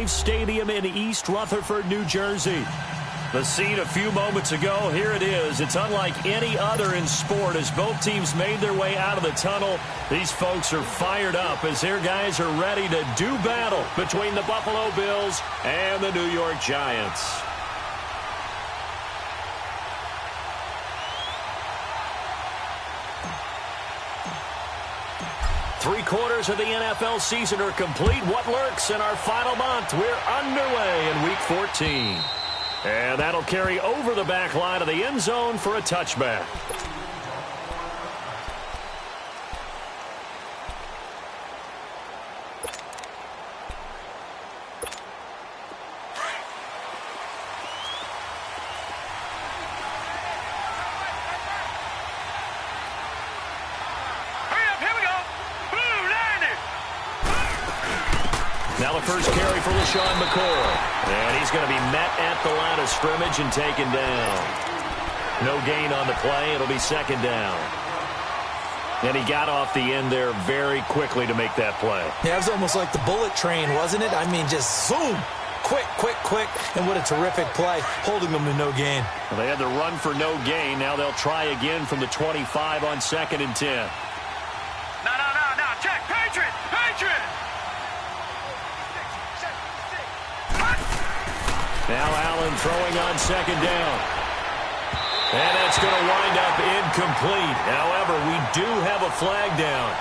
Stadium in East Rutherford, New Jersey. The scene a few moments ago, here it is. It's unlike any other in sport as both teams made their way out of the tunnel. These folks are fired up as their guys are ready to do battle between the Buffalo Bills and the New York Giants. Three-quarters of the NFL season are complete. What lurks in our final month? We're underway in Week 14. And that'll carry over the back line of the end zone for a touchback. Now the first carry for LaShawn McCoy. And he's going to be met at the line of scrimmage and taken down. No gain on the play. It'll be second down. And he got off the end there very quickly to make that play. Yeah, it was almost like the bullet train, wasn't it? I mean, just zoom. Quick, quick, quick. And what a terrific play, holding them to no gain. Well, they had the run for no gain. Now they'll try again from the 25 on 2nd and 10. No. Check. Patriot. Now Allen throwing on second down. And that's going to wind up incomplete. However, we do have a flag down.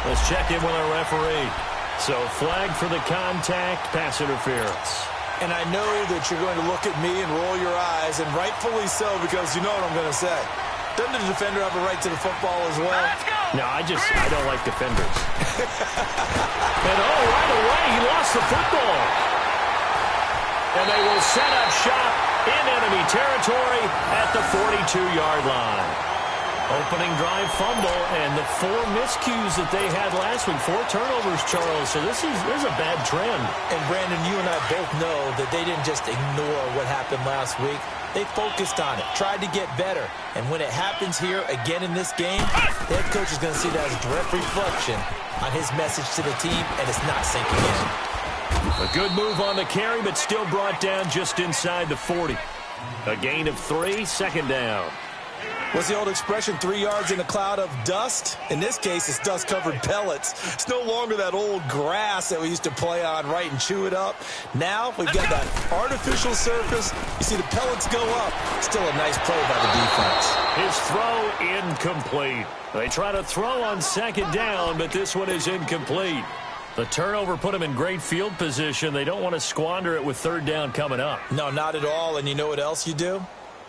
Let's check in with our referee. So flag for the contact, pass interference. And I know that you're going to look at me and roll your eyes, and rightfully so, because you know what I'm going to say. Doesn't the defender have a right to the football as well? No, I don't like defenders. And right away, he lost the football. And they will set up shop in enemy territory at the 42-yard line. Opening drive fumble, and the 4 miscues that they had last week, 4 turnovers, Charles. So this is a bad trend. And, Brandon, you and I both know that they didn't just ignore what happened last week. They focused on it, tried to get better. And when it happens here again in this game, the head coach is going to see that as a direct reflection on his message to the team, and it's not sinking in. A good move on the carry, but still brought down just inside the 40. A gain of 3, second down. What's the old expression, 3 yards in a cloud of dust? In this case, it's dust-covered pellets. It's no longer that old grass that we used to play on, right, and chew it up. Now we've got that artificial surface. You see the pellets go up. Still a nice play by the defense. His throw incomplete. They try to throw on second down, but this one is incomplete. The turnover put them in great field position. They don't want to squander it with third down coming up. No, not at all. And you know what else you do?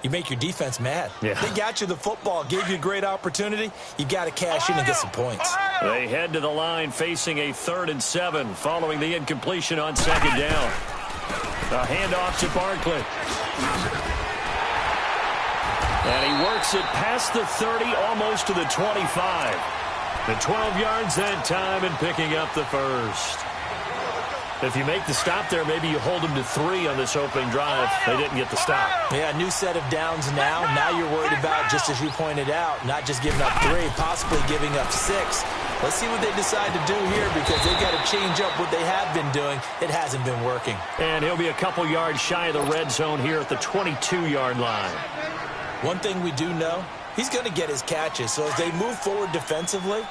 You make your defense mad. Yeah. They got you the football, gave you a great opportunity. You got to cash in and get some points. They head to the line facing a 3rd and 7 following the incompletion on second down. A handoff to Barkley. And he works it past the 30, almost to the 25. The 12 yards that time and picking up the first. If you make the stop there, maybe you hold them to 3 on this opening drive. They didn't get the stop. Yeah, new set of downs now. Now you're worried about, just as you pointed out, not just giving up 3, possibly giving up 6. Let's see what they decide to do here, because they've got to change up what they have been doing. It hasn't been working. And he'll be a couple yards shy of the red zone here at the 22-yard line. One thing we do know, he's going to get his catches. So as they move forward defensively,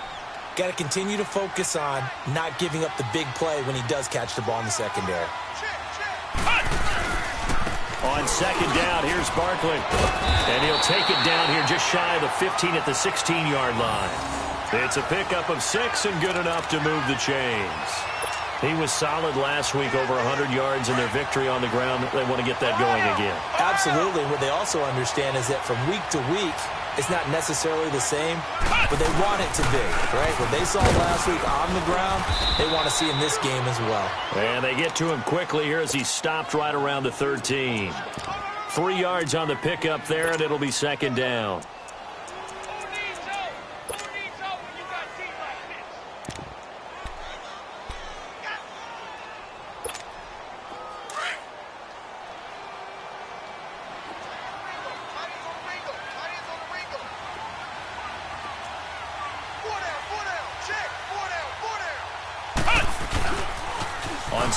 got to continue to focus on not giving up the big play when he does catch the ball in the secondary. On second down, here's Barkley. And he'll take it down here just shy of the 15 at the 16-yard line. It's a pickup of 6 and good enough to move the chains. He was solid last week, over 100 yards in their victory on the ground. They want to get that going again. Absolutely. What they also understand is that from week to week, it's not necessarily the same, but they want it to be, right? What they saw last week on the ground, they want to see in this game as well. And they get to him quickly here as he stopped right around the 13. 3 yards on the pickup there, and it'll be second down.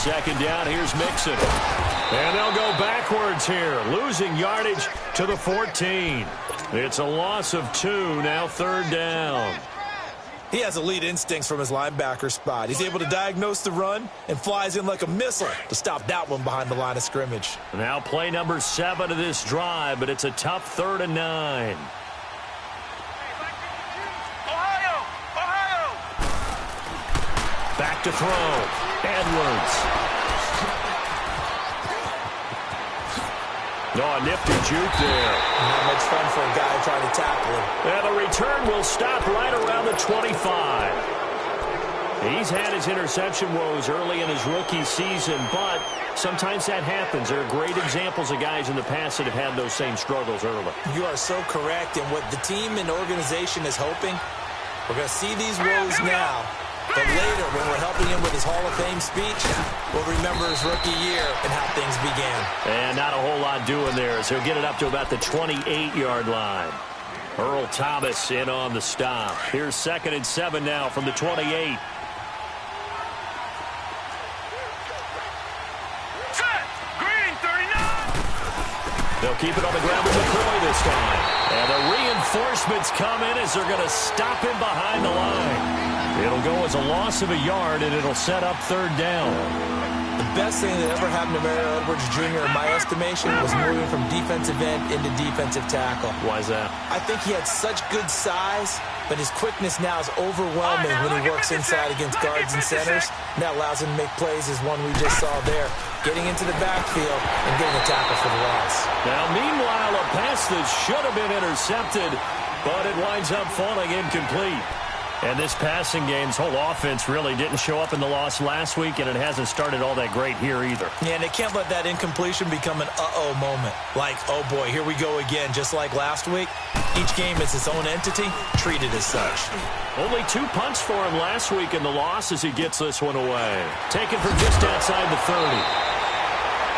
second down. Here's Mixon. And they'll go backwards here, losing yardage to the 14. It's a loss of 2, now third down. He has elite instincts from his linebacker spot. He's able to diagnose the run and flies in like a missile to stop that one behind the line of scrimmage. Now play number 7 of this drive, but it's a tough 3rd and 9. Ohio! Back to throw. Edwards. No, a nifty juke there. Not much fun for a guy trying to tackle him. And the return will stop right around the 25. He's had his interception woes early in his rookie season, but sometimes that happens. There are great examples of guys in the past that have had those same struggles early. You are so correct, and what the team and organization is hoping, we're going to see these woes now, but later when we're helping him with his Hall of Fame speech, we'll remember his rookie year and how things began. And not a whole lot doing there, as he'll get it up to about the 28-yard line. Earl Thomas in on the stop. Here's 2nd and 7 now from the 28. They'll keep it on the ground with McCoy this time. And the reinforcements come in as they're going to stop him behind the line. It'll go as a loss of a yard, and it'll set up 3rd down. The best thing that ever happened to Mario Edwards Jr., in my estimation, was moving from defensive end into defensive tackle. Why is that? I think he had such good size, but his quickness now is overwhelming when he works inside against guards and centers. And that allows him to make plays as one we just saw there, getting into the backfield and getting a tackle for the loss. Now, meanwhile, a pass that should have been intercepted, but it winds up falling incomplete. And this passing game's whole offense really didn't show up in the loss last week, and it hasn't started all that great here either. Yeah, and they can't let that incompletion become an uh-oh moment. Like, oh boy, here we go again, just like last week. Each game is its own entity, treated as such. Only 2 punts for him last week in the loss as he gets this one away. Taken from just outside the 30.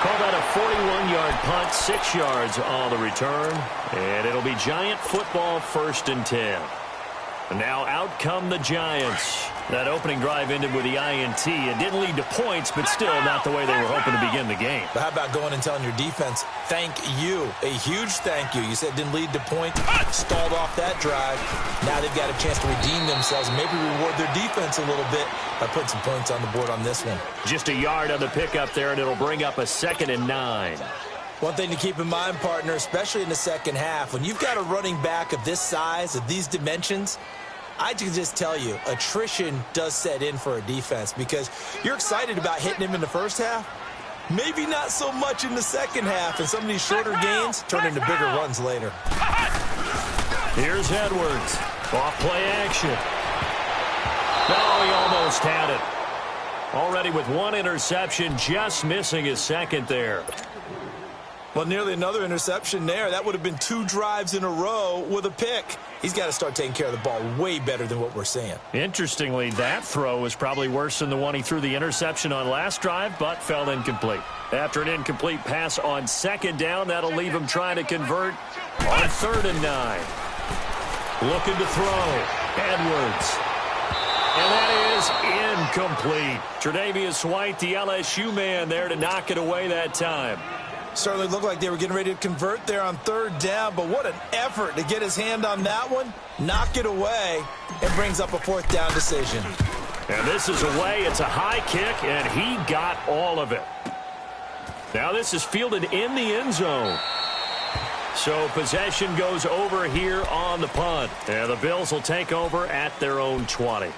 Call that a 41-yard punt, 6 yards on the return. And it'll be Giant football, 1st and 10. And now out come the Giants. That opening drive ended with the INT. It didn't lead to points, but still not the way they were hoping to begin the game. But how about going and telling your defense, thank you, a huge thank you. You said it didn't lead to points, stalled off that drive. Now they've got a chance to redeem themselves and maybe reward their defense a little bit by putting some points on the board on this one. Just a yard on the pickup there, and it'll bring up a 2nd and 9. One thing to keep in mind, partner, especially in the second half, when you've got a running back of this size, of these dimensions, I can just tell you, attrition does set in for a defense because you're excited about hitting him in the first half. Maybe not so much in the second half, and some of these shorter gains turn into bigger runs later. Here's Edwards. Off play action. No, he almost had it. Already with 1 interception, just missing his 2nd there. Well, nearly another interception there. That would have been 2 drives in a row with a pick. He's got to start taking care of the ball way better than what we're seeing. Interestingly, that throw was probably worse than the one he threw the interception on last drive, but fell incomplete. After an incomplete pass on 2nd down, that'll leave him trying to convert on 3rd and 9. Looking to throw. Edwards. And that is incomplete. Tre'Davious White, the LSU man, there to knock it away that time. Certainly looked like they were getting ready to convert there on 3rd down, but what an effort to get his hand on that one, knock it away, and brings up a 4th down decision. And this is away. It's a high kick, and he got all of it. Now this is fielded in the end zone. So possession goes over here on the punt. And the Bills will take over at their own 20.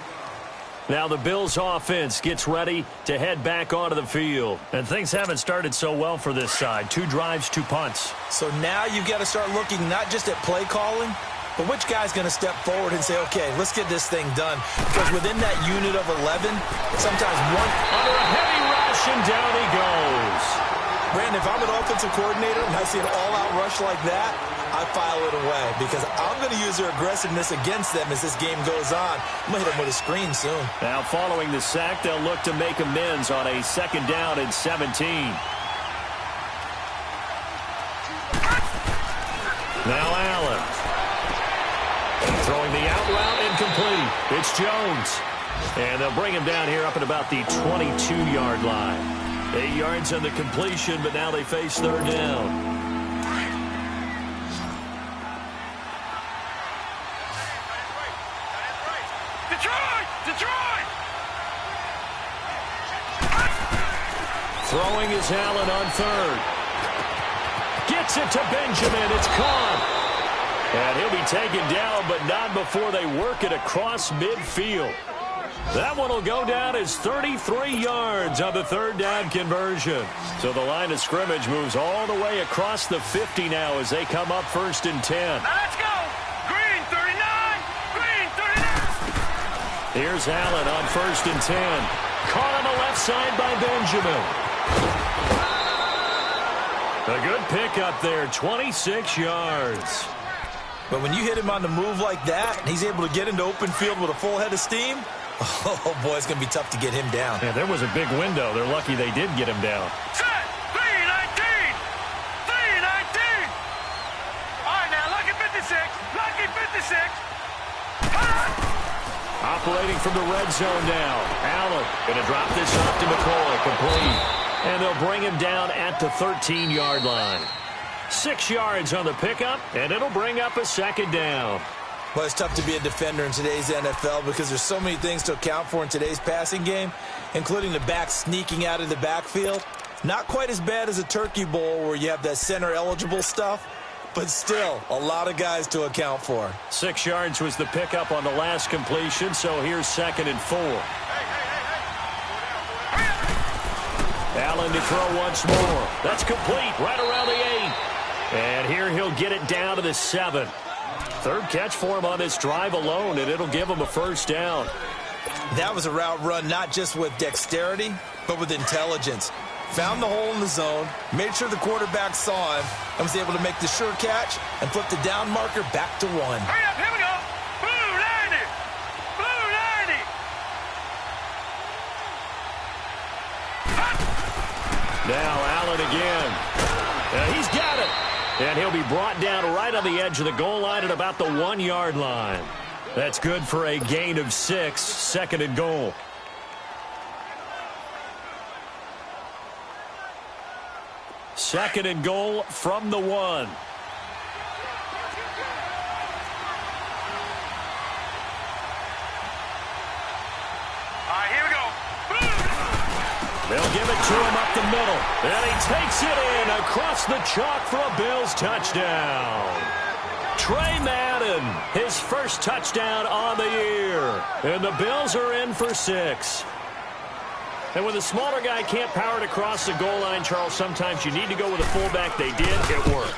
Now the Bills offense gets ready to head back onto the field. And things haven't started so well for this side. 2 drives, 2 punts. So now you've got to start looking not just at play calling, but which guy's going to step forward and say, okay, let's get this thing done. Because within that unit of 11, sometimes one... Under a heavy rush, and down he goes. Brandon, if I'm an offensive coordinator and I see an all-out rush like that, I file it away because I'm going to use their aggressiveness against them as this game goes on. I'm going to hit them with a screen soon. Now following the sack, they'll look to make amends on a 2nd down and 17. Now Allen. Throwing the out route, incomplete. It's Jones. And they'll bring him down here up at about the 22-yard line. 8 yards on the completion, but now they face third down. Detroit! Throwing is Allen on third. Gets it to Benjamin. It's caught. And he'll be taken down, but not before they work it across midfield. That one will go down as 33 yards on the third down conversion. So the line of scrimmage moves all the way across the 50 now as they come up 1st and 10. Now let's go. Green 39. Green 39. Here's Allen on 1st and 10. Caught on the left side by Benjamin. A good pickup there, 26 yards. But when you hit him on the move like that, he's able to get into open field with a full head of steam. Oh, boy, it's going to be tough to get him down. Yeah, there was a big window. They're lucky they did get him down. Set. 319. 319. All right, now, lucky 56. Lucky 56. Operating from the red zone now. Allen going to drop this off to McCoy. Complete. And they'll bring him down at the 13-yard line. 6 yards on the pickup, and it'll bring up a second down. Well, it's tough to be a defender in today's NFL because there's so many things to account for in today's passing game, including the back sneaking out of the backfield. Not quite as bad as a turkey bowl where you have that center-eligible stuff, but still a lot of guys to account for. 6 yards was the pickup on the last completion, so here's 2nd and 4. Allen to throw once more. That's complete right around the 8. And here he'll get it down to the 7. Third catch for him on this drive alone, and it'll give him a first down. That was a route run not just with dexterity, but with intelligence. Found the hole in the zone, made sure the quarterback saw him, and was able to make the sure catch and flip the down marker back to 1. Hurry up, here we go. Blue 90. Blue 90. Now Allen again. He's got it. And he'll be brought down right on the edge of the goal line at about the 1-yard line. That's good for a gain of 6, 2nd and goal. Second and goal from the 1. All right, here we go. They'll give it to him up the middle. And he takes it in across the chalk for a Bills touchdown. Trey Madden, his first touchdown on the year. And the Bills are in for 6. And when the smaller guy can't power it across the goal line, Charles, sometimes you need to go with a fullback. They did. It worked.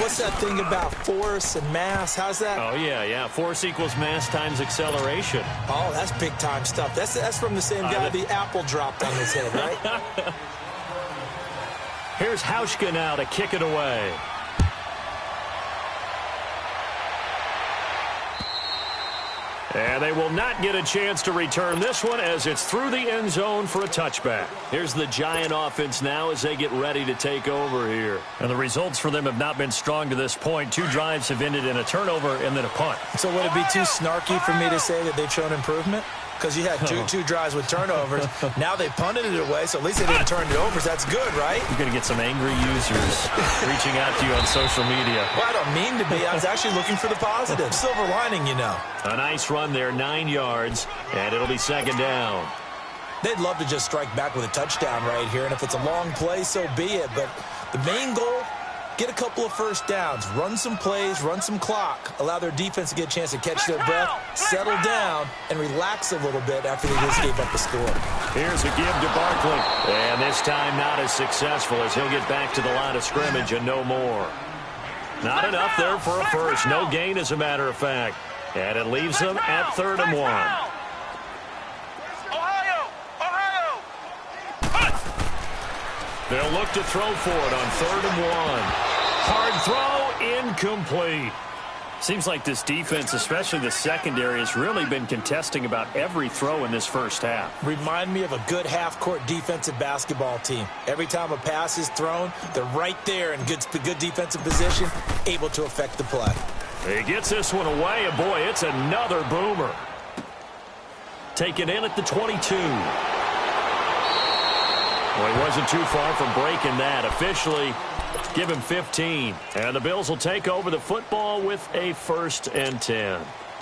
What's that thing about force and mass? How's that? Oh, yeah. Force equals mass times acceleration. Oh, that's big-time stuff. That's from the same guy the apple dropped on his head, right? Here's Hauschka now to kick it away. And they will not get a chance to return this one as it's through the end zone for a touchback. Here's the Giant offense now as they get ready to take over here. And the results for them have not been strong to this point. 2 drives have ended in a turnover and then a punt. So would it be too snarky for me to say that they've shown improvement? Because you had two drives with turnovers. Now they punted it away, so at least they didn't turn it over. So that's good, right? You're going to get some angry users reaching out to you on social media. Well, I don't mean to be. I was actually looking for the positive. Silver lining, you know. A nice run there, 9 yards, and it'll be 2nd down. They'd love to just strike back with a touchdown right here, and if it's a long play, so be it. But the main goal, get a couple of first downs, run some plays, run some clock, allow their defense to get a chance to catch their breath, settle down, and relax a little bit after they just gave up the score. Here's a give to Barkley, and this time not as successful as he'll get back to the line of scrimmage and no more. Not enough there for a first. No gain, as a matter of fact. And it leaves them at 3rd and 1. They'll look to throw for it on 3rd and 1. Hard throw, incomplete. Seems like this defense, especially the secondary, has really been contesting about every throw in this first half. Remind me of a good half-court defensive basketball team. Every time a pass is thrown, they're right there in good defensive position, able to affect the play. He gets this one away, and boy, it's another boomer. Taken in at the 22. Well, he wasn't too far from breaking that. Officially, give him 15. And the Bills will take over the football with a 1st and 10.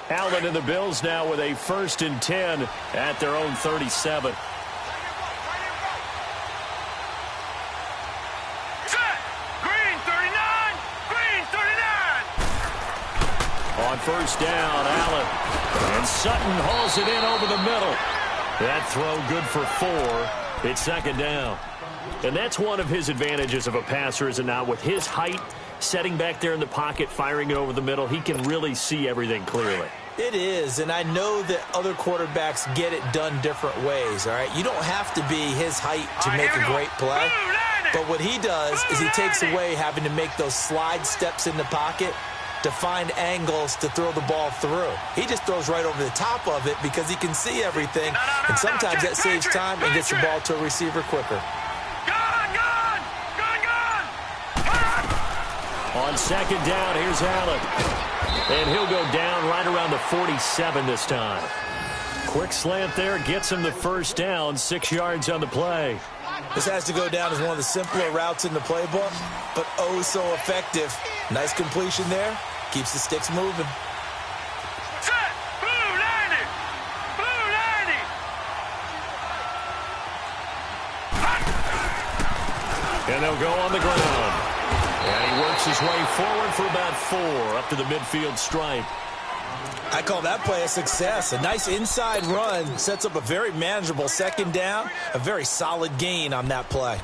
Allen and the Bills now with a 1st and 10 at their own 37. On 1st down, Allen. And Sutton hauls it in over the middle. That throw good for 4. It's 2nd down. And that's one of his advantages of a passer, is it not? With his height, setting back there in the pocket, firing it over the middle, he can really see everything clearly. It is, and I know that other quarterbacks get it done different ways, all right? You don't have to be his height to make a great play. But what he does is he takes away having to make those slide steps in the pocket to find angles to throw the ball through. He just throws right over the top of it because he can see everything, and sometimes that saves time and gets the ball to a receiver quicker. On 2nd down, here's Allen. And he'll go down right around the 47 this time. Quick slant there, gets him the 1st down, 6 yards on the play. This has to go down as one of the simpler routes in the playbook, but oh so effective. Nice completion there. Keeps the sticks moving. Set! Blue 90! Blue 90! And they'll go on the ground. And he works his way forward for about 4 up to the midfield stripe. I call that play a success. A nice inside run sets up a very manageable 2nd down. A very solid gain on that play.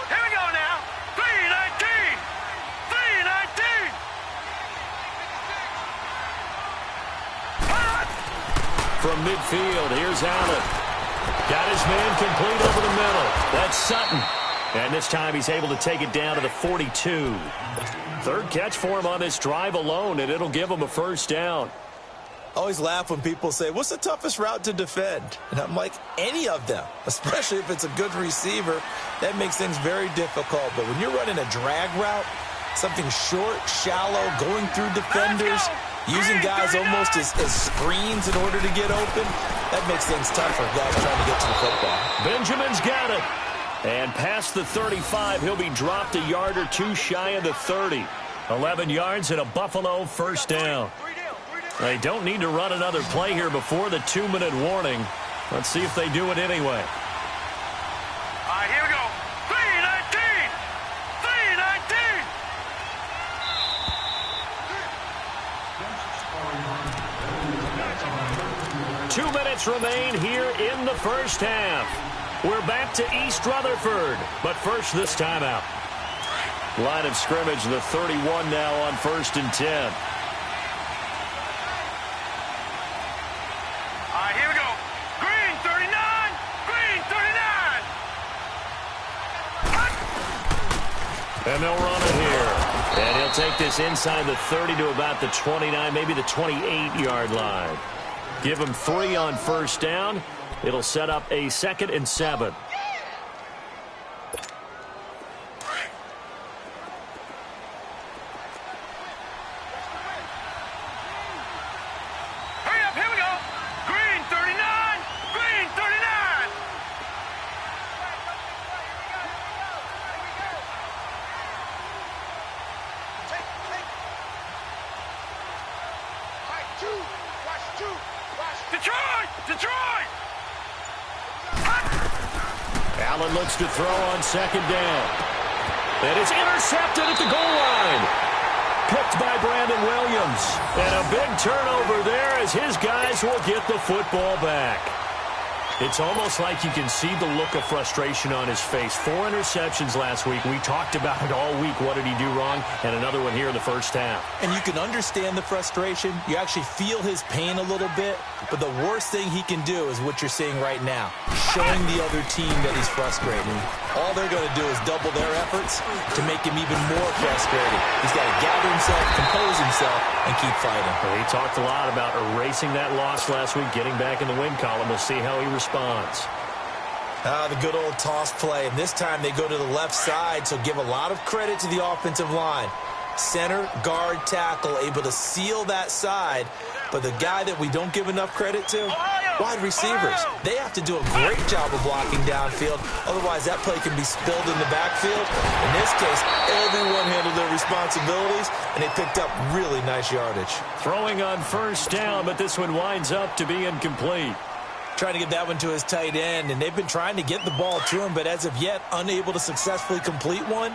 Here we go now! 319! 319! From midfield, here's Allen. Got his man complete over the middle. That's Sutton. And this time he's able to take it down to the 42. 3rd catch for him on this drive alone, and it'll give him a 1st down. I always laugh when people say, what's the toughest route to defend? And I'm like, any of them, especially if it's a good receiver. That makes things very difficult. But when you're running a drag route, something short, shallow, going through defenders, using guys almost as screens in order to get open, that makes things tough for guys trying to get to the football. Benjamin's got it. And past the 35, he'll be dropped a yard or 2 shy of the 30. 11 yards and a Buffalo 1st down. They don't need to run another play here before the 2-minute warning. Let's see if they do it anyway. All right, here we go. 319! 319! 2 minutes remain here in the 1st half. We're back to East Rutherford, but first this timeout. Line of scrimmage, the 31 now on 1st and 10. All right, here we go. Green 39! Green 39! And they'll run it here. And he'll take this inside the 30 to about the 29, maybe the 28-yard line. Give him 3 on 1st down. It'll set up a 2nd and 7. Hurry up, here we go. Green 39! Green 39! Detroit! Detroit! Allen looks to throw on 2nd down. And it's intercepted at the goal line. Picked by Brandon Williams. And a big turnover there as his guys will get the football back. It's almost like you can see the look of frustration on his face. 4 interceptions last week. We talked about it all week. What did he do wrong? And another one here in the 1st half. And you can understand the frustration. You actually feel his pain a little bit. But the worst thing he can do is what you're seeing right now. Showing the other team that he's frustrated. All they're going to do is double their efforts to make him even more frustrated. He's got to gather himself, compose himself, and keep fighting. Well, he talked a lot about erasing that loss last week, getting back in the win column. We'll see how he responds. The good old toss play. And this time they go to the left side, so give a lot of credit to the offensive line. Center, guard, tackle, able to seal that side. But the guy that we don't give enough credit to, wide receivers. They have to do a great job of blocking downfield. Otherwise, that play can be spilled in the backfield. In this case, everyone handled their responsibilities, and they picked up really nice yardage. Throwing on first down, but this one winds up to be incomplete. Trying to get that one to his tight end, and they've been trying to get the ball to him, but as of yet, unable to successfully complete one.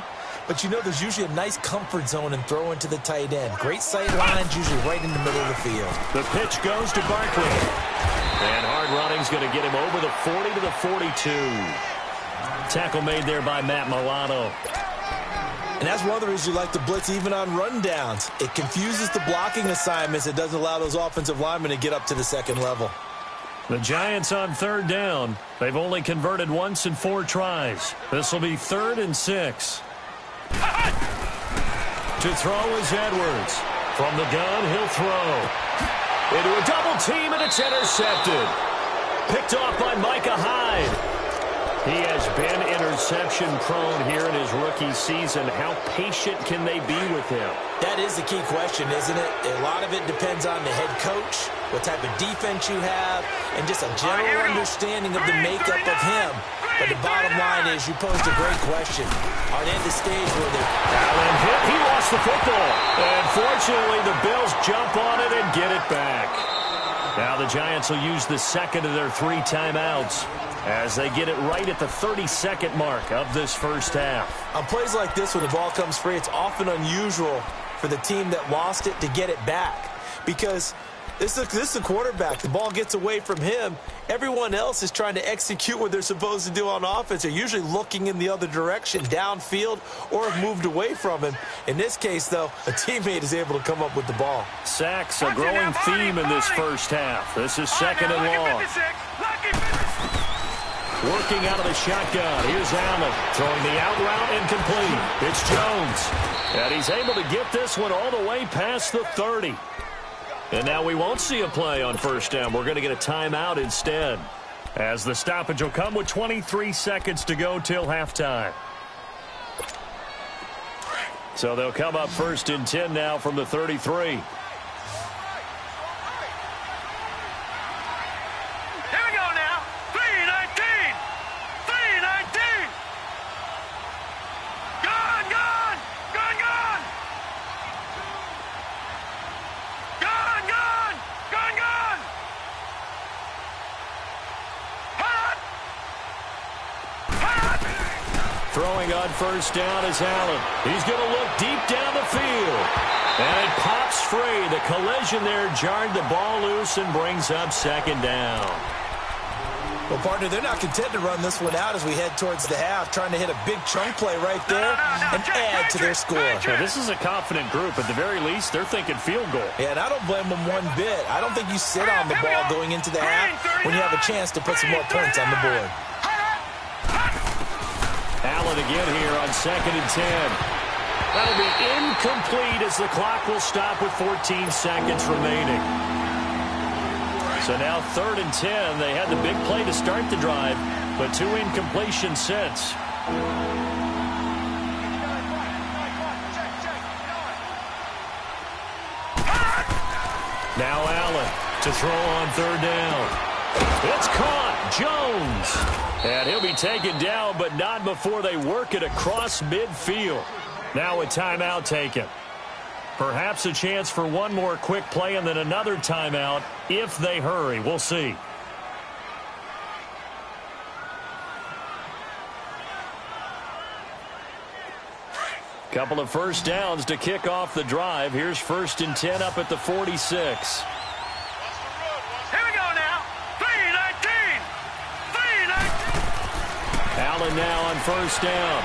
But you know there's usually a nice comfort zone in throwing to the tight end. Great sight lines, usually right in the middle of the field. The pitch goes to Barkley. And hard running's going to get him over the 40 to the 42. Tackle made there by Matt Milano. And that's one of the reasons you like to blitz even on rundowns. It confuses the blocking assignments. It doesn't allow those offensive linemen to get up to the second level. The Giants on third down. They've only converted once in 4 tries. This will be 3rd and 6. To throw is Edwards. From the gun, he'll throw. Into a double team, and it's intercepted. Picked off by Micah Hyde. He has been interception prone here in his rookie season. How patient can they be with him? That is the key question, isn't it? A lot of it depends on the head coach, what type of defense you have, and just a general understanding of the makeup of him. But the bottom line is you posed a great question. Are they at the stage where they're... Allen hit. He lost the football. And fortunately, the Bills jump on it and get it back. Now the Giants will use the second of their 3 timeouts as they get it right at the 32nd mark of this first half. On plays like this, when the ball comes free, it's often unusual for the team that lost it to get it back. Because this is the quarterback. The ball gets away from him. Everyone else is trying to execute what they're supposed to do on offense. They're usually looking in the other direction, downfield, or have moved away from him. In this case, though, a teammate is able to come up with the ball. Sacks, a growing theme in this first half. This is 2nd and long. Working out of the shotgun. Here's Allen throwing the out route incomplete. It's Jones. And he's able to get this one all the way past the 30. And now we won't see a play on first down. We're going to get a timeout instead, as the stoppage will come with 23 seconds to go till halftime. So they'll come up 1st and 10 now from the 33. Throwing on first down is Allen. He's going to look deep down the field. And it pops free. The collision there jarred the ball loose and brings up 2nd down. Well, partner, they're not content to run this one out as we head towards the half, trying to hit a big chunk play right there and add to their score. Now, this is a confident group. At the very least, they're thinking field goal. Yeah, and I don't blame them one bit. I don't think you sit on the ball going into the half when you have a chance to put some more points on the board. Allen again here on 2nd and 10. That'll be incomplete as the clock will stop with 14 seconds remaining. So now 3rd and 10. They had the big play to start the drive, but 2 incompletions since. Now Allen to throw on 3rd down. It's caught. Jones. And he'll be taken down, but not before they work it across midfield. Now a timeout taken. Perhaps a chance for one more quick play and then another timeout if they hurry. We'll see. Couple of first downs to kick off the drive. Here's 1st and 10 up at the 46. Allen now on first down.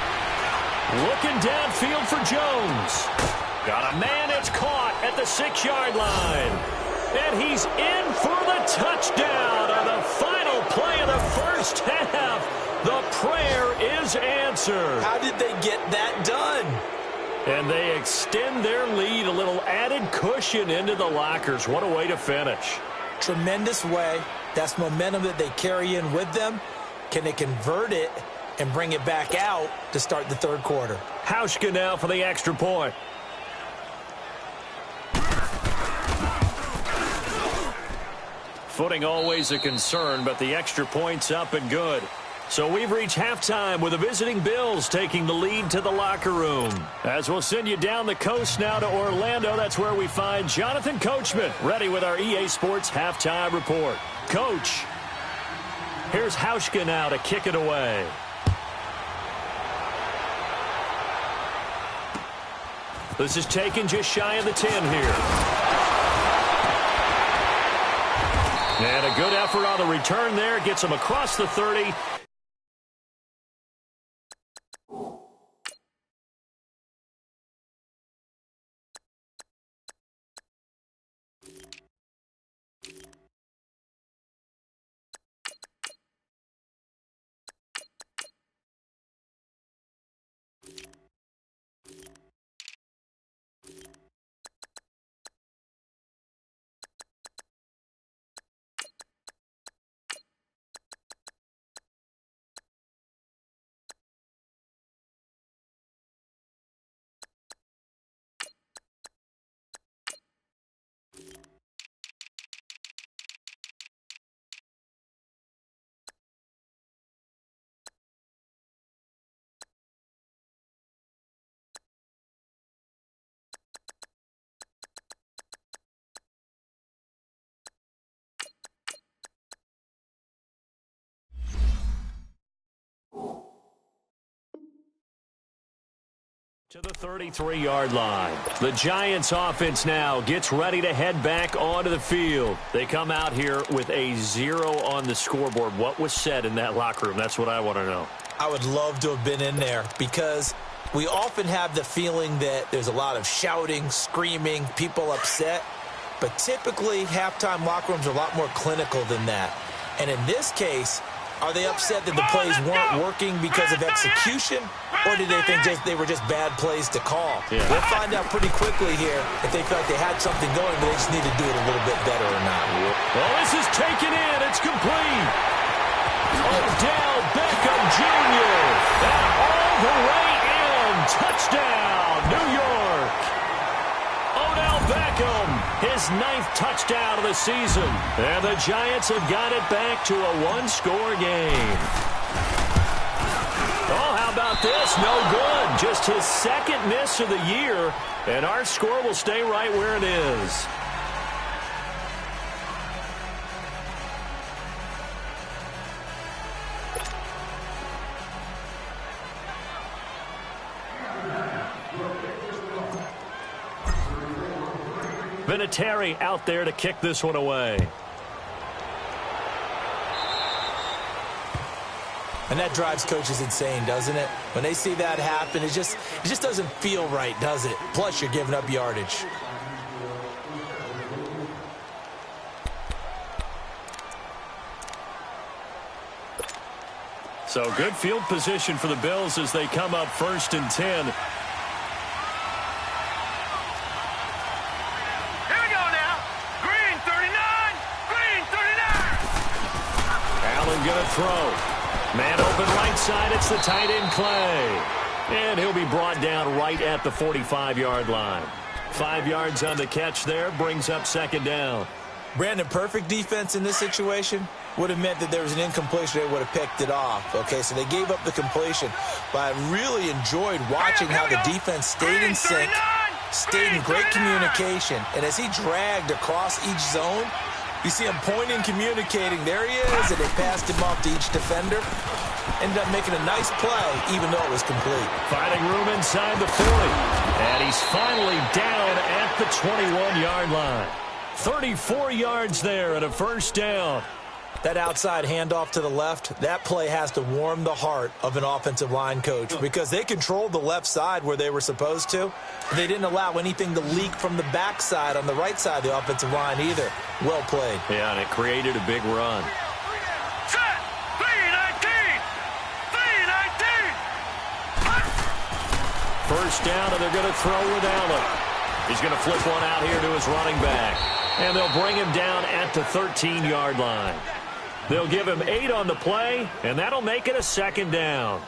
Looking downfield for Jones. Got a man, it's caught at the 6-yard line. And he's in for the touchdown on the final play of the first half. The prayer is answered. How did they get that done? And they extend their lead, a little added cushion into the lockers. What a way to finish. Tremendous way. That's momentum that they carry in with them. Can they convert it and bring it back out to start the third quarter? Hauschka now for the extra point. Footing always a concern, but the extra point's up and good. So we've reached halftime with the visiting Bills taking the lead to the locker room. As we'll send you down the coast now to Orlando, that's where we find Jonathan Coachman, ready with our EA Sports halftime report. Coach, here's Hauschka now to kick it away. This is taken just shy of the 10 here. And a good effort on the return there. Gets him across the 30. To the 33-yard line. The Giants offense now gets ready to head back onto the field. They come out here with a 0 on the scoreboard. What was said in that locker room? That's what I want to know. I would love to have been in there because we often have the feeling that there's a lot of shouting, screaming, people upset. But typically, halftime locker rooms are a lot more clinical than that. And in this case, are they upset that the plays weren't working because of execution, or did they think they were just bad plays to call? Yeah. We'll find out pretty quickly here if they felt they had something going, but they just need to do it a little bit better or not. Well, this is taken in. It's complete. Odell Beckham Jr. And all the way in. Touchdown, New York. Odell Beckham, his 9th touchdown of the season. And the Giants have got it back to a one-score game. Oh, how about this? No good. Just his 2nd miss of the year. And our score will stay right where it is. Vinatieri out there to kick this one away. And that drives coaches insane, doesn't it? When they see that happen, it just doesn't feel right, does it? Plus, you're giving up yardage. So good field position for the Bills as they come up 1st and 10. Going to throw. Man open right side. It's the tight end Clay. And he'll be brought down right at the 45-yard line. 5 yards on the catch there. Brings up 2nd down. Brandon, perfect defense in this situation would have meant that there was an incompletion. They would have picked it off. Okay, so they gave up the completion. But I really enjoyed watching how the defense stayed in sync, stayed in great communication. And as he dragged across each zone, you see him pointing, communicating. There he is, and they passed him off to each defender. Ended up making a nice play, even though it was complete. Finding room inside the 40. And he's finally down at the 21-yard line. 34 yards there and a 1st down. That outside handoff to the left, that play has to warm the heart of an offensive line coach because they controlled the left side where they were supposed to. They didn't allow anything to leak from the backside on the right side of the offensive line either. Well played. Yeah, and it created a big run. Set! 3-19! 3-19! 1st down, and they're going to throw with Allen. He's going to flip one out here to his running back. And they'll bring him down at the 13-yard line. They'll give him 8 on the play, and that'll make it a second down.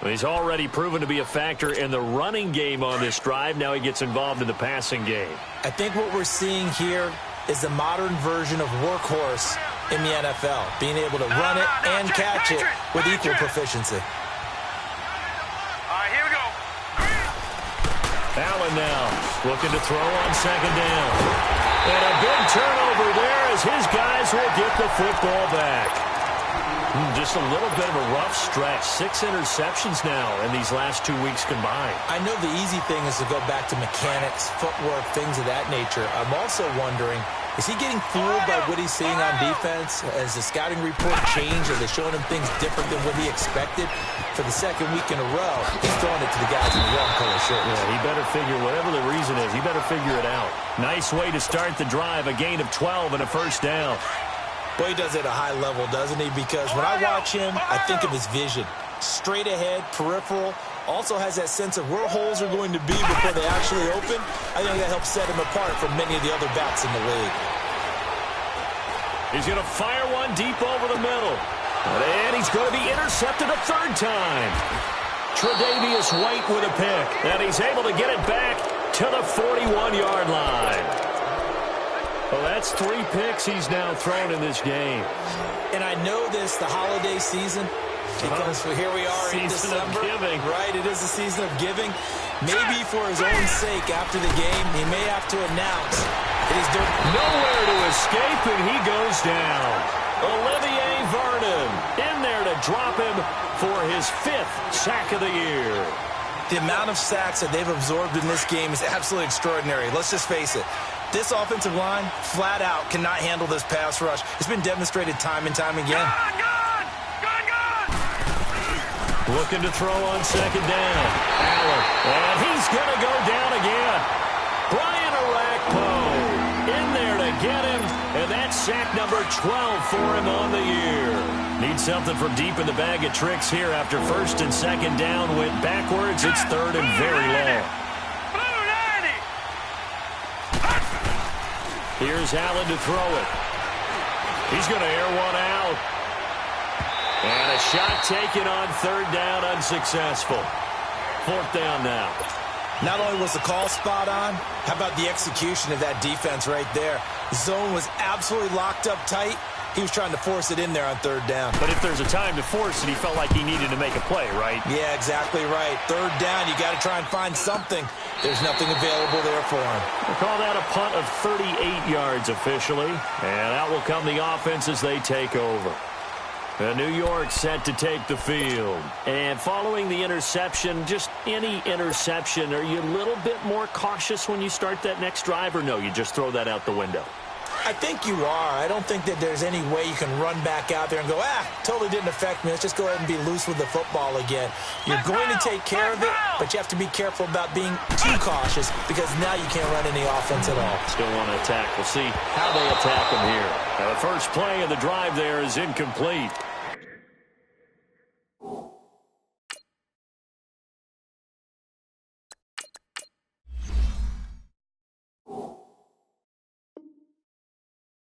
He's already proven to be a factor in the running game on this drive. Now he gets involved in the passing game. I think what we're seeing here is the modern version of workhorse in the NFL, being able to run it and catch it with equal proficiency. All right, here we go. Allen now looking to throw on second down. And a big turnover there as his guys will get the football back. Just a little bit of a rough stretch. 6 interceptions now in these last 2 weeks combined. I know the easy thing is to go back to mechanics, footwork, things of that nature. I'm also wondering, is he getting fooled by what he's seeing on defense? Has the scouting report changed? Are they showing him things different than what he expected? For the second week in a row, he's throwing it to the guys in the wrong color shirts. Yeah, he better figure, whatever the reason is, he better figure it out. Nice way to start the drive, a gain of 12 and a first down. Boy, he does it at a high level, doesn't he? Because when I watch him, I think of his vision. Straight ahead, peripheral. Also has that sense of where holes are going to be before they actually open. I think that helps set him apart from many of the other backs in the league. He's going to fire one deep over the middle. And he's going to be intercepted a third time. Tre'Davious White with a pick. And he's able to get it back to the 41-yard line. Well, that's 3 picks he's now thrown in this game. And I know this, the holiday season, because here we are in December. Season of giving. Right, it is the season of giving. Maybe for his own sake after the game, he may have to announce that he's doing nowhere to escape, and he goes down. Olivier Vernon in there to drop him for his 5th sack of the year. The amount of sacks that they've absorbed in this game is absolutely extraordinary. Let's just face it. This offensive line, flat out, cannot handle this pass rush. It's been demonstrated time and time again. Gun! Looking to throw on second down. Allen. And he's going to go down again. Brian Orakpo in there to get him. And that's sack number 12 for him on the year. Needs something from deep in the bag of tricks here after first and second down went backwards. It's third and very long. Here's Allen to throw it. He's going to air one out. And a shot taken on third down, unsuccessful. 4th down now. Not only was the call spot on, how about the execution of that defense right there? The zone was absolutely locked up tight. He was trying to force it in there on third down. But if there's a time to force it, he felt like he needed to make a play, right? Yeah, exactly right. Third down, you got to try and find something. There's nothing available there for him. We'll call that a punt of 38 yards officially. And out will come the offense as they take over. New York set to take the field. And following the interception, just any interception, are you a little bit more cautious when you start that next drive, or no, you just throw that out the window? I think you are. I don't think that there's any way you can run back out there and go, totally didn't affect me. Let's just go ahead and be loose with the football again. You're going to take care of it, but you have to be careful about being too cautious because now you can't run any offense at all. Still want to attack. We'll see how they attack them here. Now, the first play of the drive there is incomplete.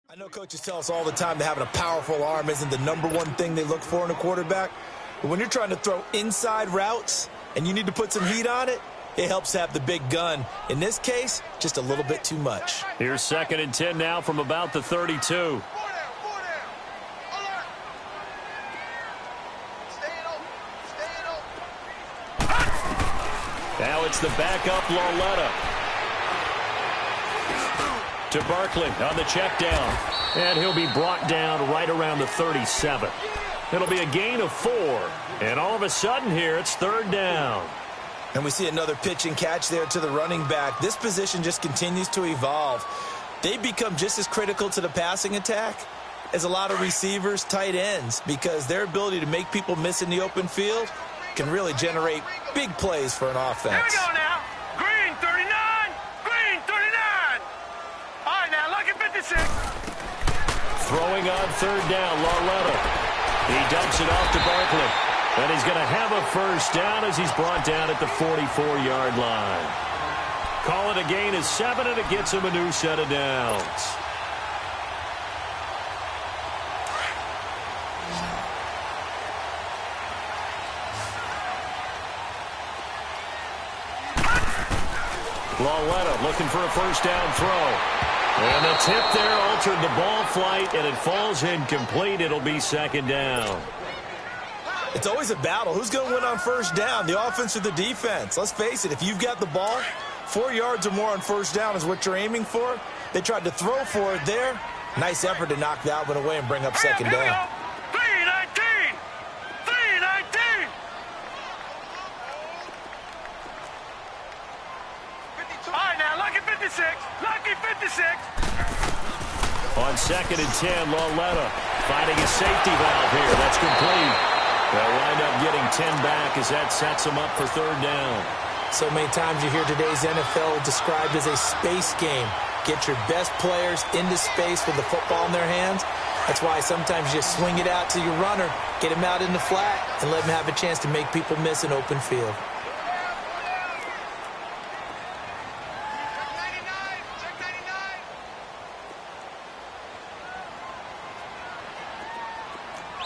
I know coaches tell us all the time that having a powerful arm isn't the #1 thing they look for in a quarterback. But when you're trying to throw inside routes and you need to put some heat on it, it helps to have the big gun. In this case, just a little bit too much. Here's 2nd and 10 now from about the 32. Now it's the backup Lauletta. To Barkley on the check down. And he'll be brought down right around the 37. It'll be a gain of 4. And all of a sudden here, it's 3rd down. And we see another pitch and catch there to the running back. This position just continues to evolve. They become just as critical to the passing attack as a lot of receivers, tight ends, because their ability to make people miss in the open field can really generate big plays for an offense. Here we go now. Green 39. Green 39. All right, now look at 56. Throwing on 3rd down, Lauletta. He dumps it off to Barkley. And he's going to have a first down as he's brought down at the 44-yard line. Call it a gain of 7, and it gets him a new set of downs. Lauletta looking for a first down throw. And the tip there altered the ball flight, and it falls incomplete. It'll be second down. It's always a battle. Who's going to win on first down, the offense or the defense? Let's face it, if you've got the ball, 4 yards or more on first down is what you're aiming for. They tried to throw for it there. Nice effort to knock that one away and bring up second down. 3-19! 3-19! All right, now, lucky 56. Lucky 56. On second and 10, Lauletta finding a safety valve here. That's complete. They'll wind up getting 10 back as that sets them up for third down. So many times you hear today's NFL described as a space game. Get your best players into space with the football in their hands. That's why sometimes you swing it out to your runner, get him out in the flat, and let him have a chance to make people miss an open field.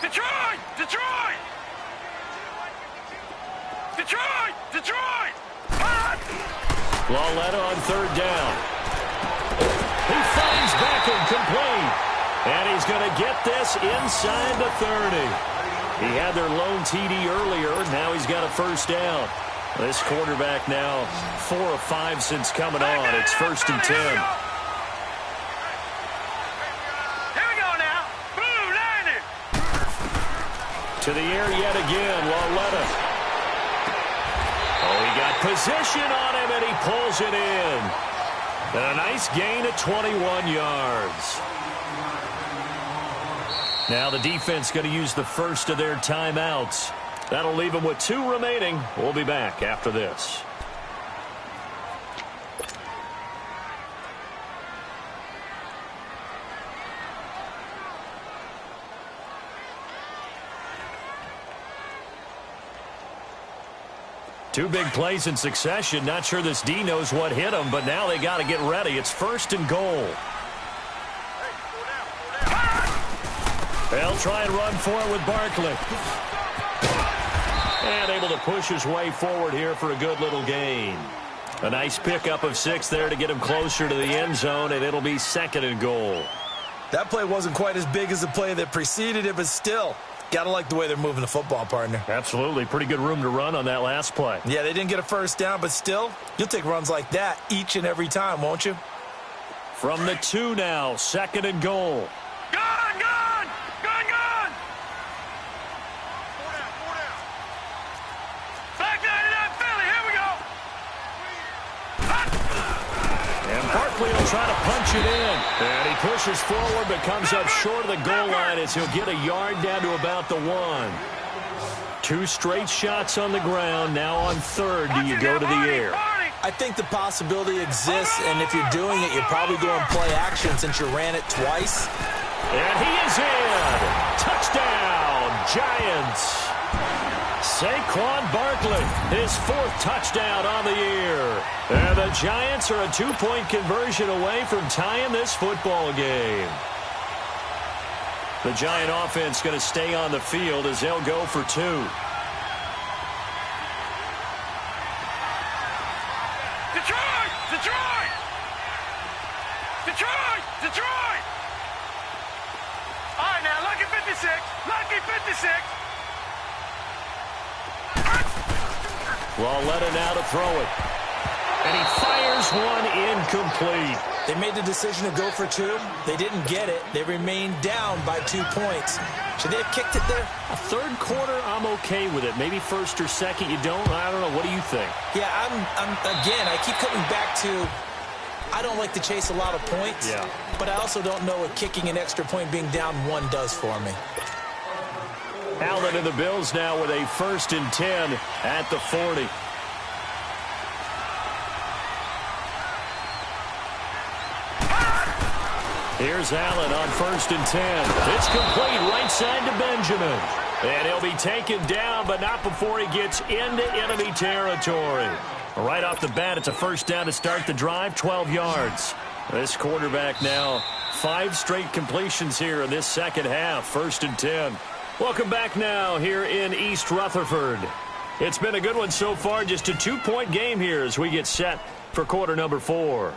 Detroit! Detroit! Detroit! Detroit! Lauletta on third down. He finds Beckham complete. And he's going to get this inside the 30. He had their lone TD earlier. Now he's got a first down. This quarterback now 4 of 5 since coming on. It's first and 10. Here we go now. Blue 90. To the air yet again, Lauletta. Oh, he got position on him, and he pulls it in. And a nice gain of 21 yards. Now the defense going to use the first of their timeouts. That'll leave them with 2 remaining. We'll be back after this. Two big plays in succession. Not sure this D knows what hit him, but now they got to get ready. It's first and goal. They'll try and run for it with Barkley. And able to push his way forward here for a good little gain. A nice pickup of 6 there to get him closer to the end zone, and it'll be second and goal. That play wasn't quite as big as the play that preceded it, but still, got to like the way they're moving the football, partner. Absolutely. Pretty good room to run on that last play. Yeah, they didn't get a first down, but still, you'll take runs like that each and every time, won't you? From the 2 now, second and goal. Gone, gone, gone, gone. Back 99 Philly, here we go. And Barkley will try to punch it in. And he pushes forward but comes up short of the goal line as he'll get a yard down to about the 1. 2 straight shots on the ground. Now on third, do you go to the air? I think the possibility exists, and if you're doing it, you're probably going play action since you ran it twice. And he is in. Touchdown, Giants. Saquon Barkley, his 4th touchdown on the year. And the Giants are a 2-point conversion away from tying this football game. The Giant offense going to stay on the field as they'll go for 2. Detroit! Detroit! Detroit! Detroit! All right, now, lucky 56. Lucky 56. Lauletta now to throw it. And he fires one incomplete. They made the decision to go for 2. They didn't get it. They remained down by 2 points. Should they have kicked it there? A third quarter, I'm okay with it. Maybe first or second, you don't. I don't know. What do you think? Yeah, again, I keep coming back to I don't like to chase a lot of points. Yeah. But I also don't know what kicking an extra point being down 1 does for me. Allen and the Bills now with a first and 10 at the 40. Here's Allen on first and 10. It's complete right side to Benjamin. And he'll be taken down, but not before he gets into enemy territory. Right off the bat, it's a first down to start the drive, 12 yards. This quarterback now 5 straight completions here in this second half, first and 10. Welcome back now here in East Rutherford. It's been a good one so far, just a 2-point game here as we get set for quarter number 4.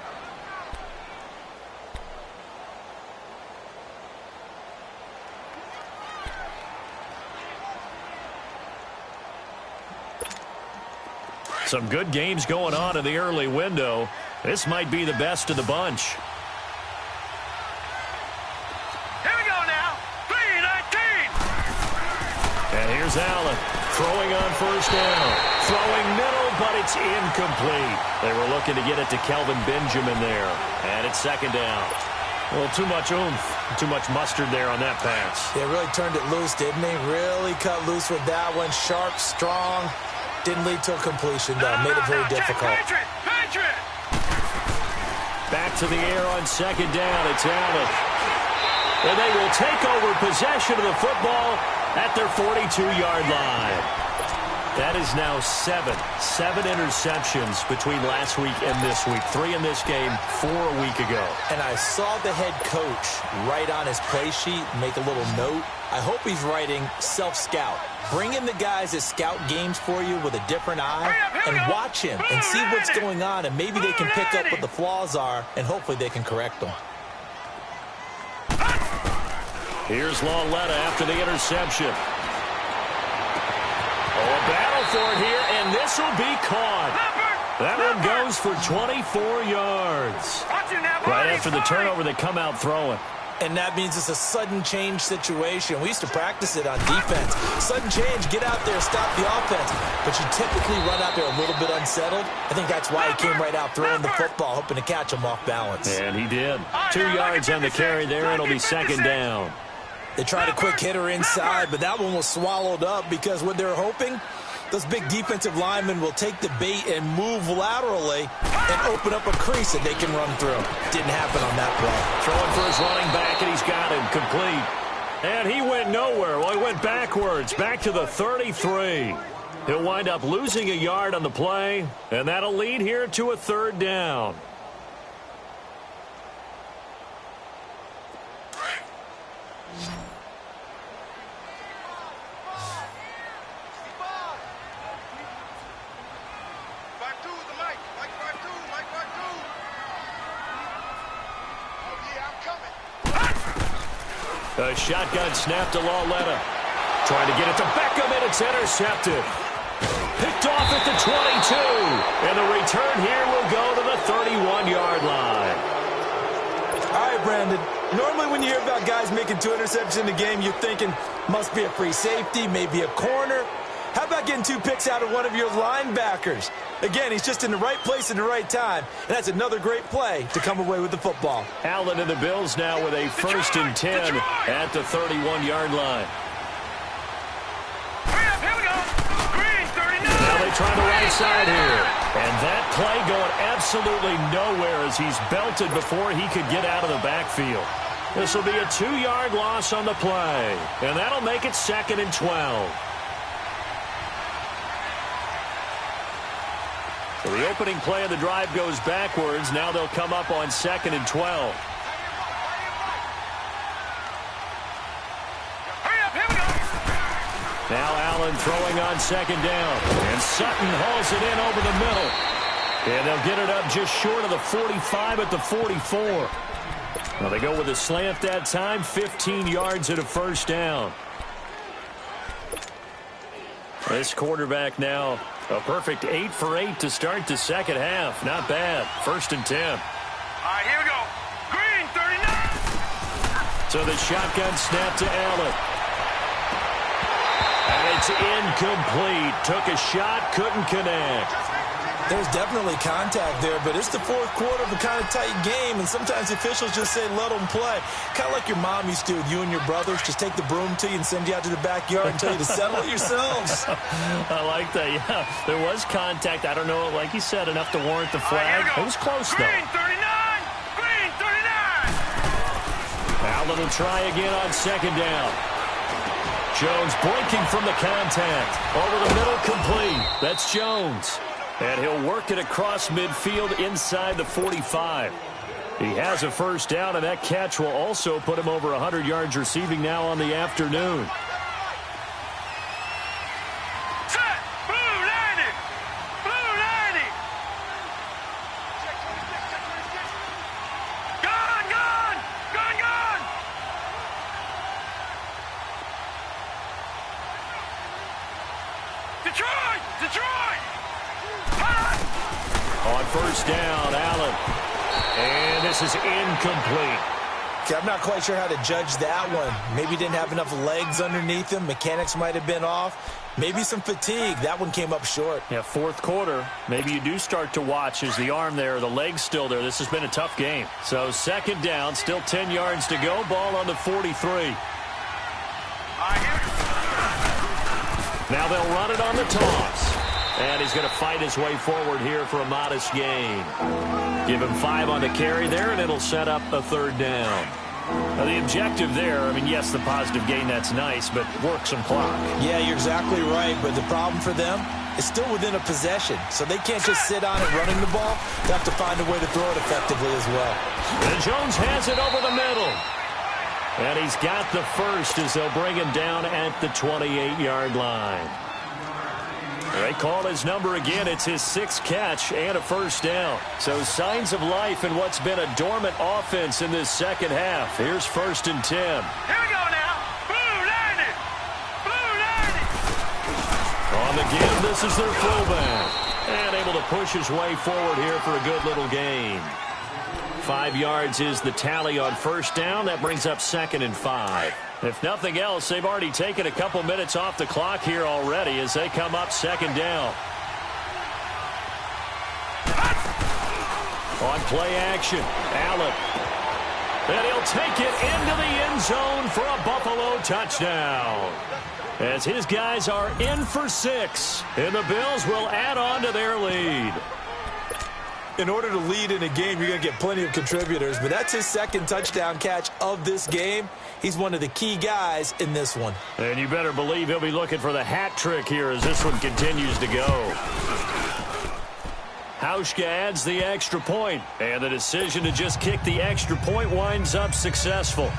Some good games going on in the early window. This might be the best of the bunch. Here we go now. 3-19. And here's Allen throwing on first down. Throwing middle, but it's incomplete. They were looking to get it to Kelvin Benjamin there. And it's second down. A little too much oomph, too much mustard there on that pass. They really turned it loose, didn't they? Really cut loose with that one. Sharp, strong. Didn't lead to a completion, though. Made it very difficult. Patriot. Back to the air on second down. It's Allen. And they will take over possession of the football at their 42-yard line. That is now 7 interceptions between last week and this week. 3 in this game, 4 a week ago. And I saw the head coach write on his play sheet, make a little note. I hope he's writing self-scout. Bring in the guys that scout games for you with a different eye and watch him and see what's going on, and maybe they can pick up what the flaws are, and hopefully they can correct them. Here's Lauletta after the interception. Oh, a battle for it here, and this will be caught. That one goes for 24 yards. Right after the turnover, they come out throwing. And that means it's a sudden change situation. We used to practice it on defense. Sudden change, get out there, stop the offense. But you typically run out there a little bit unsettled. I think that's why he came right out throwing the football, hoping to catch him off balance. And he did. 2 yards on the carry there, and it'll be second down. They tried a quick hitter inside, but that one was swallowed up because what they're hoping, those big defensive linemen will take the bait and move laterally and open up a crease that they can run through. Didn't happen on that play. Throwing for his running back, and he's got him complete. And he went nowhere. Well, he went backwards, back to the 33. He'll wind up losing a yard on the play, and that'll lead here to a third down. A shotgun snap to Lauletta. Trying to get it to Beckham, and it's intercepted. Picked off at the 22. And the return here will go to the 31-yard line. All right, Brandon. Normally when you hear about guys making 2 interceptions in the game, you're thinking must be a free safety, maybe a corner. How about getting 2 picks out of one of your linebackers? Again, he's just in the right place at the right time, and that's another great play to come away with the football. Allen and the Bills now with a 1st and 10 at the 31-yard line. Here we go. Green 39. Now they try the right side here. And that play going absolutely nowhere as he's belted before he could get out of the backfield. This will be a 2-yard loss on the play, and that'll make it 2nd and 12. So the opening play of the drive goes backwards. Now they'll come up on 2nd and 12. Here we go. Now Allen throwing on 2nd down. And Sutton hauls it in over the middle. And they'll get it up just short of the 45 at the 44. Well, they go with a slant that time. 15 yards at a first down. This quarterback now a perfect 8 for 8 to start the second half. Not bad. 1st and 10. All right, here we go. Green 39. So the shotgun snap to Allen. And it's incomplete. Took a shot, couldn't connect. There's definitely contact there, but it's the 4th quarter of a kind of tight game, and sometimes officials just say let them play. Kind of like your mom used to with you and your brothers. Just take the broom to you and send you out to the backyard and tell you to settle it yourselves. I like that, yeah. There was contact. I don't know, like you said, enough to warrant the flag. It was close, though. Green 39. Green 39. Allen will try again on 2nd down. Jones blinking from the contact. Over the middle, complete. That's Jones. And he'll work it across midfield inside the 45. He has a first down, and that catch will also put him over 100 yards receiving now on the afternoon. Set. Blue 90. Blue 90. first down. Allen. And this is incomplete. Okay, I'm not quite sure how to judge that one. Maybe didn't have enough legs underneath him. Mechanics might have been off. Maybe some fatigue. That one came up short. Yeah, fourth quarter. Maybe you do start to watch as the arm there, the leg's still there. This has been a tough game. So second down, still 10 yards to go. Ball on the 43. Now they'll run it on the toss. And he's going to fight his way forward here for a modest gain. Give him 5 on the carry there, and it'll set up a third down. Now, the objective there, I mean, yes, the positive gain, that's nice, but work some clock. Yeah, you're exactly right, but the problem for them is still within a possession, so they can't just sit on it running the ball. They have to find a way to throw it effectively as well. And Jones has it over the middle. And he's got the first as they'll bring him down at the 28-yard line. They call his number again. It's his 6th catch and a first down. So signs of life in what's been a dormant offense in this second half. Here's 1st and 10. Here we go now. Blue 90. Blue 90. On the give, this is their fullback. And able to push his way forward here for a good little gain. 5 yards is the tally on first down. That brings up 2nd and 5. If nothing else, they've already taken a couple minutes off the clock here already as they come up 2nd down. On play action, Allen. And he'll take it into the end zone for a Buffalo touchdown. As his guys are in for 6, and the Bills will add on to their lead. In order to lead in a game, you're going to get plenty of contributors, but that's his 2nd touchdown catch of this game. He's one of the key guys in this one. And you better believe he'll be looking for the hat trick here as this one continues to go. Hauschka adds the extra point, and the decision to just kick the extra point winds up successful.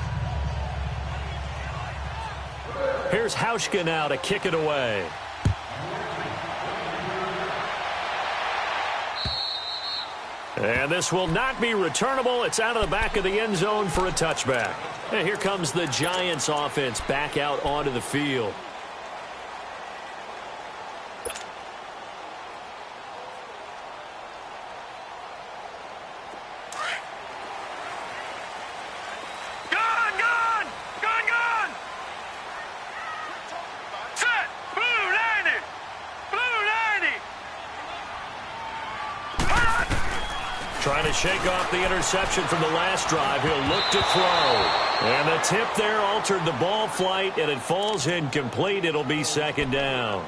Here's Hauschka now to kick it away. And this will not be returnable. It's out of the back of the end zone for a touchback. And here comes the Giants offense back out onto the field. Set. Blue 90. Blue 90. Trying to shake off the interception from the last drive. He'll look to throw. And the tip there altered the ball flight, and it falls incomplete. It'll be 2nd down.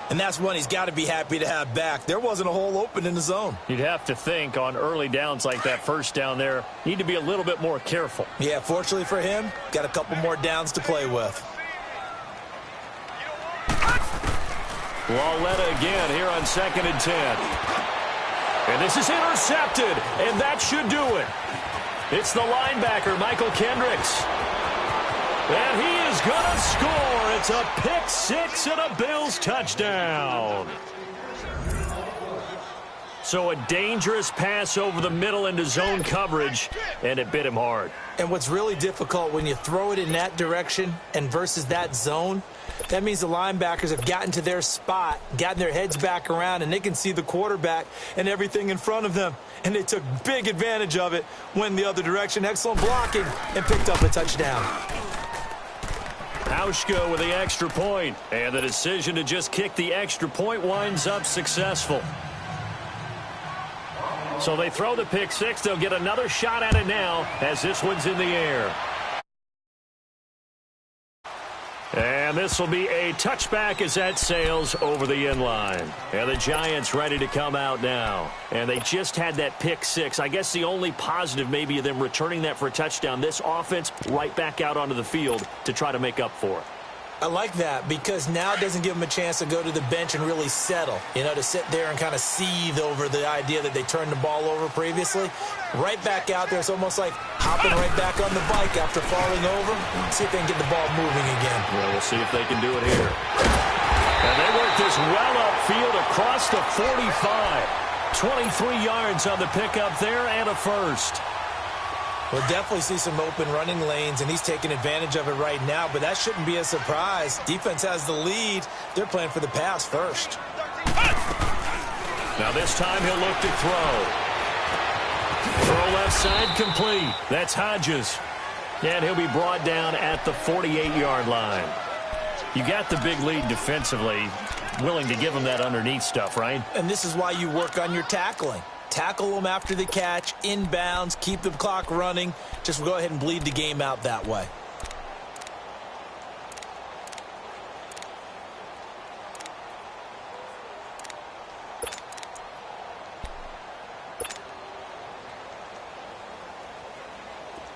And that's one he's got to be happy to have back. There wasn't a hole open in the zone. You'd have to think on early downs like that first down there, need to be a little bit more careful. Yeah, fortunately for him, got a couple more downs to play with. Lauletta again here on 2nd and 10. And this is intercepted, and that should do it. It's the linebacker, Michael Kendricks. And he is going to score. It's a pick 6 and a Bills touchdown. So a dangerous pass over the middle into zone coverage, and it bit him hard. And what's really difficult when you throw it in that direction and versus that zone, that means the linebackers have gotten to their spot, gotten their heads back around, and they can see the quarterback and everything in front of them. And they took big advantage of it, went the other direction. Excellent blocking, and picked up a touchdown. Hauschka with the extra point, and the decision to just kick the extra point winds up successful. So they throw the pick 6. They'll get another shot at it now as this one's in the air. And this will be a touchback as that sails over the end line. And the Giants ready to come out now. And they just had that pick 6. I guess the only positive maybe of them returning that for a touchdown. This offense right back out onto the field to try to make up for it. I like that because now it doesn't give them a chance to go to the bench and really settle, you know, to sit there and kind of seethe over the idea that they turned the ball over previously. Right back out there, it's almost like hopping right back on the bike after falling over. See if they can get the ball moving again. Well, we'll see if they can do it here. And they work this well upfield across the 45. 23 yards on the pickup there and a first. We'll definitely see some open running lanes, and he's taking advantage of it right now, but that shouldn't be a surprise. Defense has the lead. They're playing for the pass first. Now this time he'll look to throw. Throw left side complete. That's Hodges. And he'll be brought down at the 48-yard line. You got the big lead defensively. Willing to give him that underneath stuff, right? And this is why you work on your tackling. Tackle them after the catch, inbounds, keep the clock running. Just go ahead and bleed the game out that way.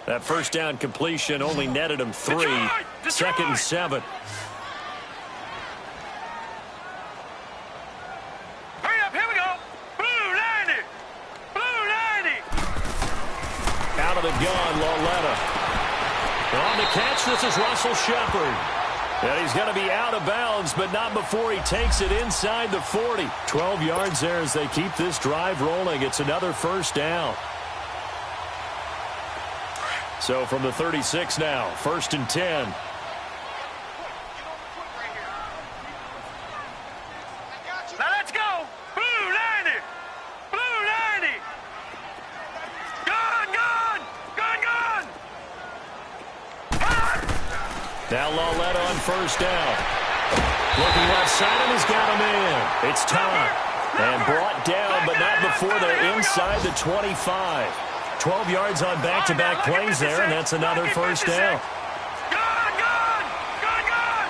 That first down completion only netted him 3. Second and 7. Hurry up, here we go. Blue 90. Blue 90. Out of the gun, Lauletta. On the catch, this is Russell Shepard. And he's going to be out of bounds, but not before he takes it inside the 40. 12 yards there as they keep this drive rolling. It's another first down. So from the 36 now, 1st and 10. Now let's go. Blue 90. Blue 90. Gun, gun. Gun, gun. Now Lauletta on first down. Looking left side, and he's got him in. It's time. And brought down, but not before they're inside the 25. 12 yards on back-to-back plays there, and that's another first down. Gun, gun. Gun, gun.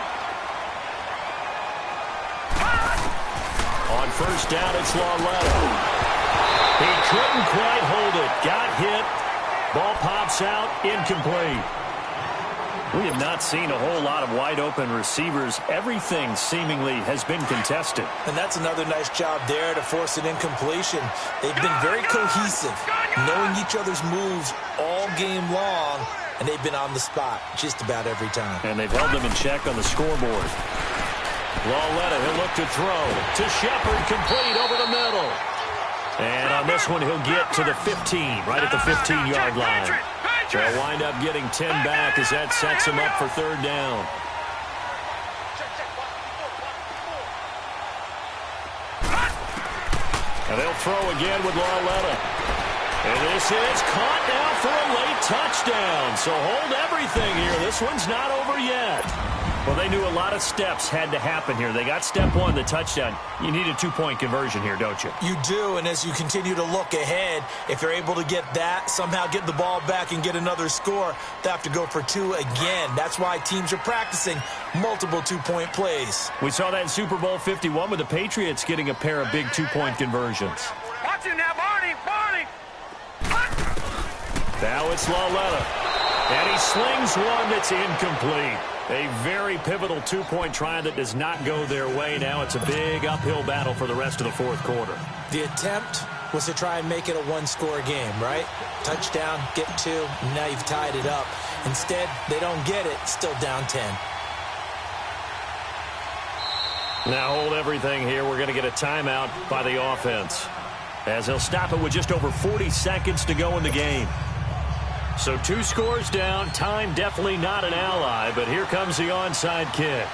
On first down, it's Lauletta. He couldn't quite hold it. Got hit. Ball pops out, incomplete. We have not seen a whole lot of wide-open receivers. Everything seemingly has been contested. And that's another nice job there to force an incompletion. They've been very cohesive, knowing each other's moves all game long, and they've been on the spot just about every time. And they've held them in check on the scoreboard. Lauletta, he'll look to throw. To Shepard, complete over the middle. And on this one, he'll get to the 15, right at the 15-yard line. They'll wind up getting 10 back as that sets him up for third down. And they'll throw again with Lauletta. And this is caught now for a late touchdown. So hold everything here. This one's not over yet. Well, they knew a lot of steps had to happen here. They got step one, the touchdown. You need a two-point conversion here, don't you? You do, and as you continue to look ahead, if they're able to get that, somehow get the ball back and get another score, they have to go for 2 again. That's why teams are practicing multiple two-point plays. We saw that in Super Bowl 51 with the Patriots getting a pair of big two-point conversions. Watch him now, Barney. Barney. Now it's Lauletta. And he slings one that's incomplete. A very pivotal two-point try that does not go their way. Now it's a big uphill battle for the rest of the fourth quarter. The attempt was to try and make it a one-score game, right? Touchdown, get 2, and now you've tied it up. Instead, they don't get it, still down 10. Now hold everything here. We're going to get a timeout by the offense, as they'll stop it with just over 40 seconds to go in the game. So 2 scores down. Time definitely not an ally, but here comes the onside kick.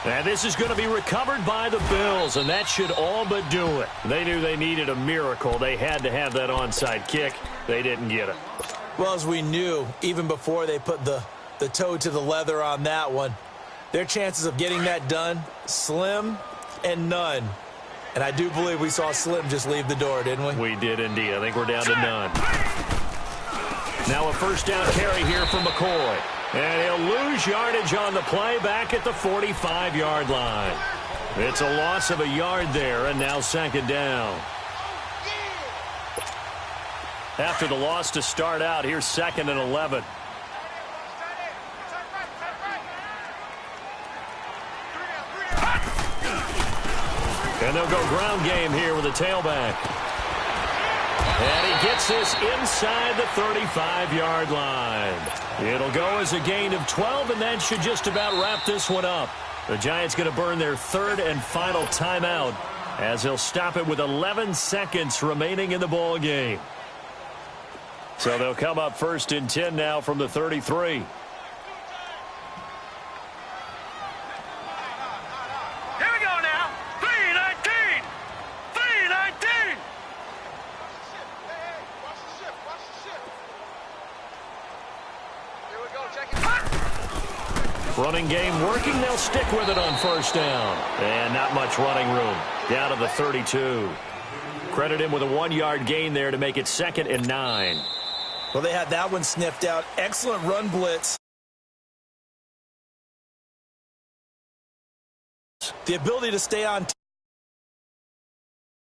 And this is going to be recovered by the Bills, and that should all but do it. They knew they needed a miracle. They had to have that onside kick. They didn't get it. Well, as we knew, even before they put the toe to the leather on that one, their chances of getting that done, slim and none. And I do believe we saw Slim just leave the door, didn't we? We did indeed. I think we're down to none. Now a first down carry here from McCoy. And he'll lose yardage on the play back at the 45-yard line. It's a loss of a yard there, and now second down. After the loss to start out, here's 2nd and 11. And they'll go ground game here with a tailback. And he gets this inside the 35-yard line. It'll go as a gain of 12, and that should just about wrap this one up. The Giants going to burn their third and final timeout as they'll stop it with 11 seconds remaining in the ball game. So they'll come up 1st and 10 now from the 33. Here we go now. 3:19. 3:19. Here we go. Check it. Running game working. They'll stick with it on 1st down. And not much running room. Down to the 32. Credit him with a 1-yard gain there to make it 2nd and 9. Well, they had that one sniffed out. Excellent run blitz. The ability to stay on